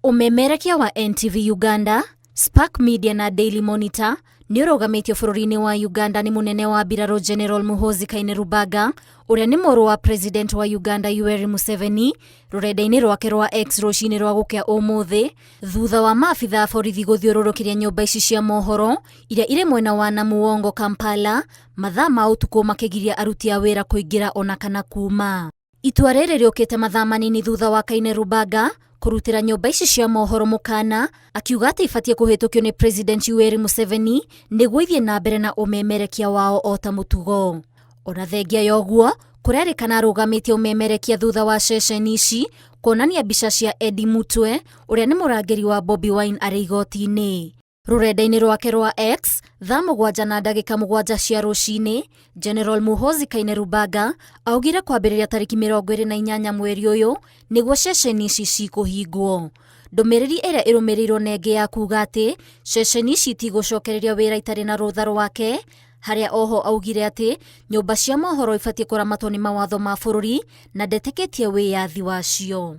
Umemerekia wa NTV Uganda, Spark Media na Daily Monitor nĩ ũrũgamĩtio bũrũri-inĩ wa Uganda nĩ mũnene wa mbirarũ General Muhoozi Kainerugaba, ũrĩa nĩ mũrũ wa President wa Uganda Yoweri Museveni, rũrenda-inĩ rwake rwa X rũcinĩ rwa gũkĩa ũmũthĩ, thutha wa maabitha a borithi gũthiũrũrũkĩria nyũmba ici cia mohoro iria irĩ mwena wa Namuwongo, Kampala, mathaa ma ũtukũ makĩgiria aruti a wĩra kũingĩra ona kana kuma. Itua rĩrĩ rĩũkĩte mathaa manini thutha wa Kainerugaba kũrutĩra nyũmba ici cia mohoro mũkana, akiuga atĩ ibatie kũhĩtũkio nĩ President Yoweri Museveni nĩguo ithiĩ na mbere na ũmemerekia wao o ta mũtugo. Ona thengia ya ũguo, kũrerĩkana arũgamĩtie ũmemerekia thutha wa ceceni ici kuonania mbica cia Eddie Mutwe, ũrĩa nĩ mũrangĩri wa Bobi Wine arĩ igoti-inĩ. Rũrenda-inĩ rwake rwa X, thaa 7:07 cia rũcinĩ, General Muhoozi Kainerugaba augire kwambĩrĩria tarĩki 28 mweri ũyũ nĩguo ceceni ici cikũhingwo. Ndũmĩrĩri ĩrĩa ĩrũmĩrĩirwo na ĩngĩ ya kuuga atĩ ceceni ici itigũcokereria wĩra itarĩ na rũtha rwake, harĩa oho augire atĩ nyũmba cia mohoro ibatie kũramatwo nĩ mawatho ma bũrũri na ndetĩkĩtie wĩyathi wacio.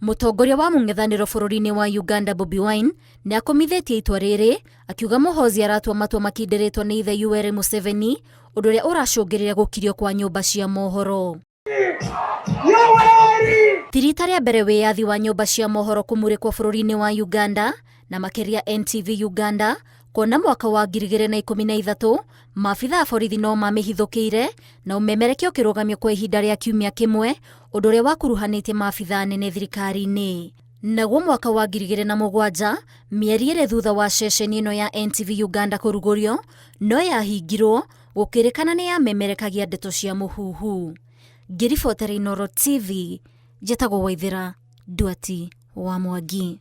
Mũtongoria wa mũng'ethanĩro bũrũri-inĩ wa Uganda Bobi Wine nĩ akomithĩtie itua rĩrĩ, akiuga Muhoozi aratua matua makindĩrĩtwo nĩ ithe Yoweri Museveni, ũndũ ũrĩa ũracũngĩrĩria gũkirio kwa nyũmba cia mohoro. Ti rita rĩa mbere wĩyathi wa nyũmba cia mohoro kũmũrĩkwo bũrũri-inĩ wa Uganda, na makĩria NTV Uganda, kuona mwaka wa 2013 maabitha a borithi no mamĩhithũkĩire na ũmemerekia ũkĩrũgamio kwa ihinda rĩa kiumia kĩmwe, ũndũ ũrĩa wakuruhanĩtie maabitha nene thirikari-inĩ. Naguo mwaka wa 2007, mĩeri ĩrĩ thutha wa ceceni ĩno ya NTV Uganda kũrugũrio, no yahingirwo gũkĩrĩkana nĩ yamemerekagia ndeto cia mũhuhu. Ngĩribotera Inooro TV, njĩtagwo Waithĩra Nduati wa Mwangi.